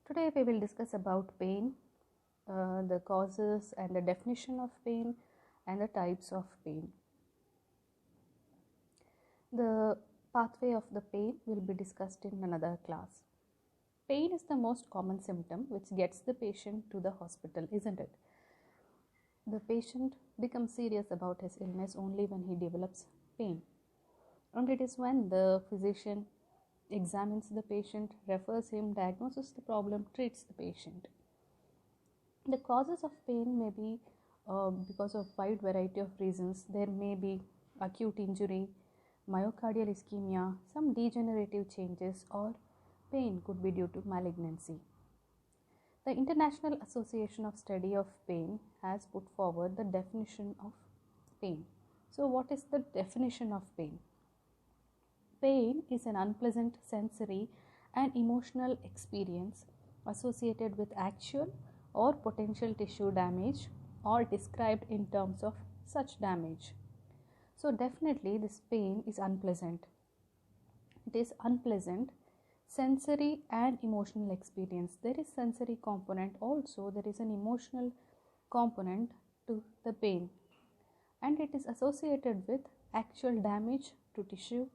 Today we will discuss about pain, the causes and the definition of pain and the types of pain. The pathway of the pain will be discussed in another class. Pain is the most common symptom which gets the patient to the hospital, isn't it? The patient becomes serious about his illness only when he develops pain. And it is when the physician examines the patient, refers him, diagnoses the problem, treats the patient. The causes of pain may be because of wide variety of reasons. There may be acute injury, myocardial ischemia, some degenerative changes, or pain could be due to malignancy. The International Association of Study of Pain has put forward the definition of pain. So what is the definition of pain? Pain is an unpleasant sensory and emotional experience associated with actual or potential tissue damage or described in terms of such damage. So definitely this pain is unpleasant. It is unpleasant sensory and emotional experience. There is sensory component also, there is an emotional component to the pain, and it is associated with actual damage to tissue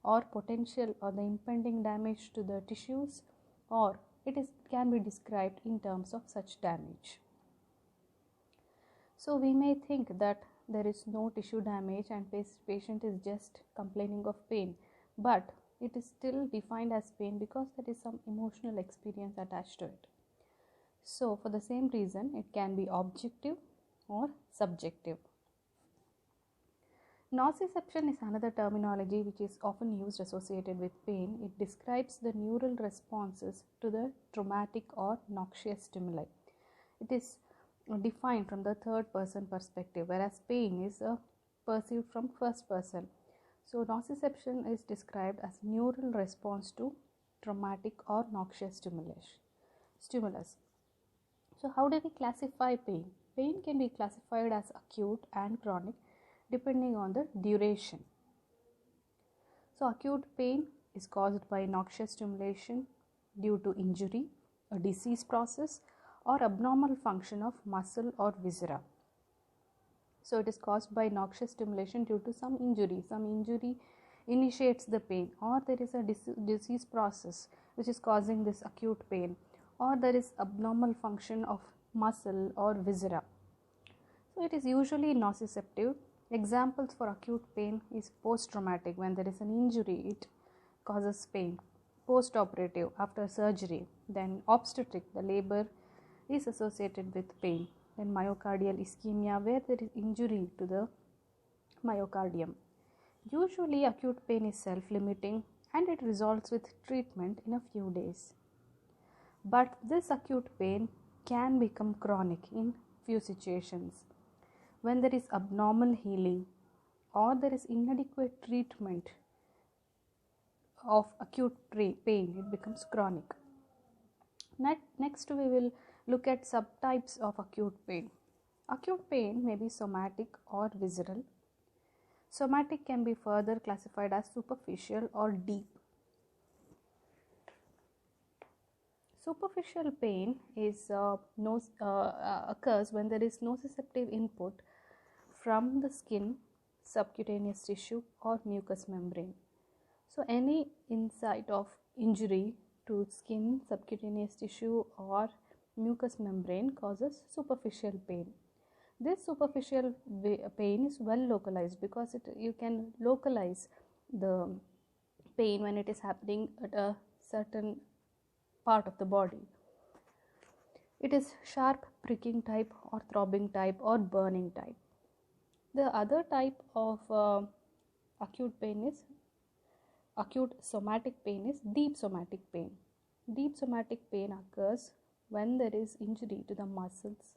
or potential or the impending damage to the tissues, or it can be described in terms of such damage. So we may think that there is no tissue damage and patient is just complaining of pain, but it is still defined as pain because there is some emotional experience attached to it. So for the same reason, it can be objective or subjective. Nociception is another terminology which is often used associated with pain. It describes the neural responses to the traumatic or noxious stimuli. It is defined from the third person perspective, whereas pain is perceived from first person. So nociception is described as neural response to traumatic or noxious stimulus. So how do we classify pain? Pain can be classified as acute and chronic depending on the duration. So acute pain is caused by noxious stimulation due to injury, a disease process, or abnormal function of muscle or viscera. So it is caused by noxious stimulation due to some injury. Some injury initiates the pain, or there is a disease process which is causing this acute pain, or there is abnormal function of muscle or viscera. So it is usually nociceptive. Examples for acute pain is post-traumatic. When there is an injury, it causes pain. Post-operative, after surgery. Then obstetric, the labor is associated with pain. Then myocardial ischemia, where there is injury to the myocardium. Usually acute pain is self-limiting and it resolves with treatment in a few days. But this acute pain can become chronic in few situations. When there is abnormal healing or there is inadequate treatment of acute pain, it becomes chronic. Next we will look at subtypes of acute pain. Acute pain may be somatic or visceral. Somatic can be further classified as superficial or deep. Superficial pain is occurs when there is nociceptive input from the skin, subcutaneous tissue, or mucous membrane. So any insight of injury to skin, subcutaneous tissue, or mucous membrane causes superficial pain. This superficial pain is well localized because you can localize the pain when it is happening at a certain part of the body. It is sharp pricking type or throbbing type or burning type. The other type of acute somatic pain is deep somatic pain. Deep somatic pain occurs when there is injury to the muscles,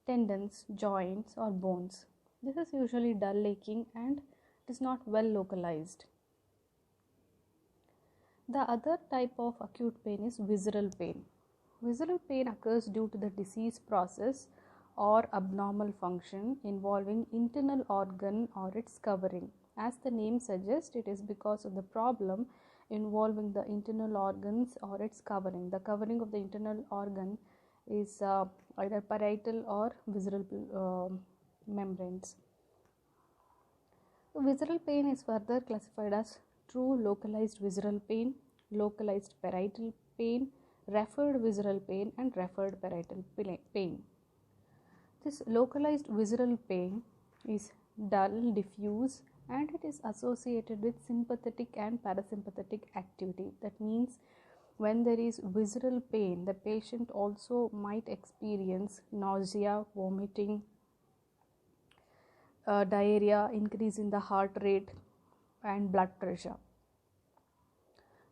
tendons, joints, or bones. This is usually dull aching and it is not well localized. The other type of acute pain is visceral pain. Visceral pain occurs due to the disease process or abnormal function involving internal organ or its covering. As the name suggests, it is because of the problem involving the internal organs or its covering. The covering of the internal organ is either parietal or visceral membranes. So visceral pain is further classified as true localized visceral pain, localized parietal pain, referred visceral pain, and referred parietal pain. This localized visceral pain is dull, diffuse, and it is associated with sympathetic and parasympathetic activity. That means when there is visceral pain, the patient also might experience nausea, vomiting, diarrhea, increase in the heart rate, and blood pressure.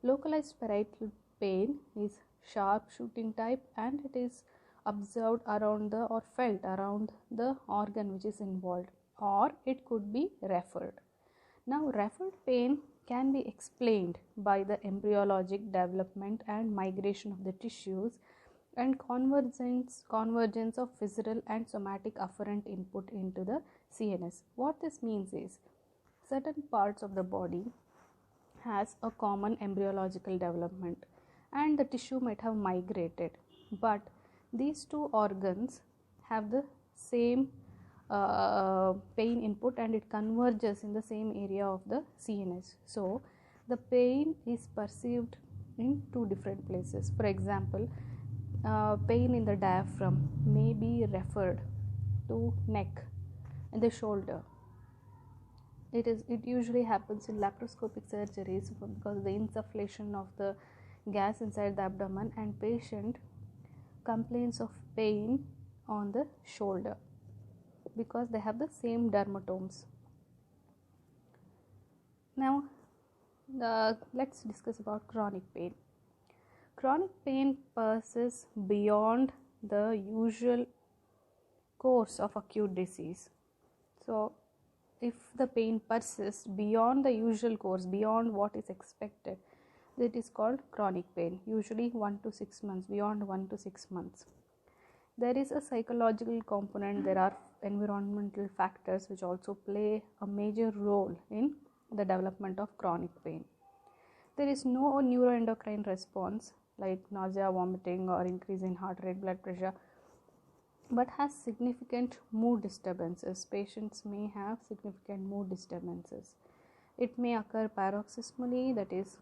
Localized parietal pain is sharp shooting type, and it is observed around the or felt around the organ which is involved, or it could be referred. Now, referred pain can be explained by the embryologic development and migration of the tissues and convergence of visceral and somatic afferent input into the CNS. What this means is certain parts of the body has a common embryological development and the tissue might have migrated, but these two organs have the same pain input and it converges in the same area of the CNS. So the pain is perceived in two different places. For example, pain in the diaphragm may be referred to neck and the shoulder. It usually happens in laparoscopic surgeries because of the insufflation of the gas inside the abdomen, and patient complains of pain on the shoulder because they have the same dermatomes. Now let's discuss about chronic pain. Chronic pain persists beyond the usual course of acute disease. So if the pain persists beyond the usual course, beyond what is expected, it is called chronic pain, usually 1 to 6 months, beyond 1 to 6 months. There is a psychological component, there are environmental factors which also play a major role in the development of chronic pain. There is no neuroendocrine response like nausea, vomiting, or increase in heart rate, blood pressure, but has significant mood disturbances. Patients may have significant mood disturbances. It may occur paroxysmally, that is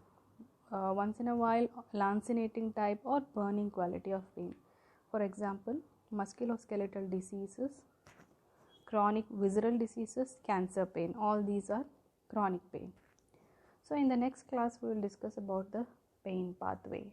once in a while, lancinating type, or burning quality of pain. For example, musculoskeletal diseases, chronic visceral diseases, cancer pain, all these are chronic pain. So in the next class we will discuss about the pain pathway.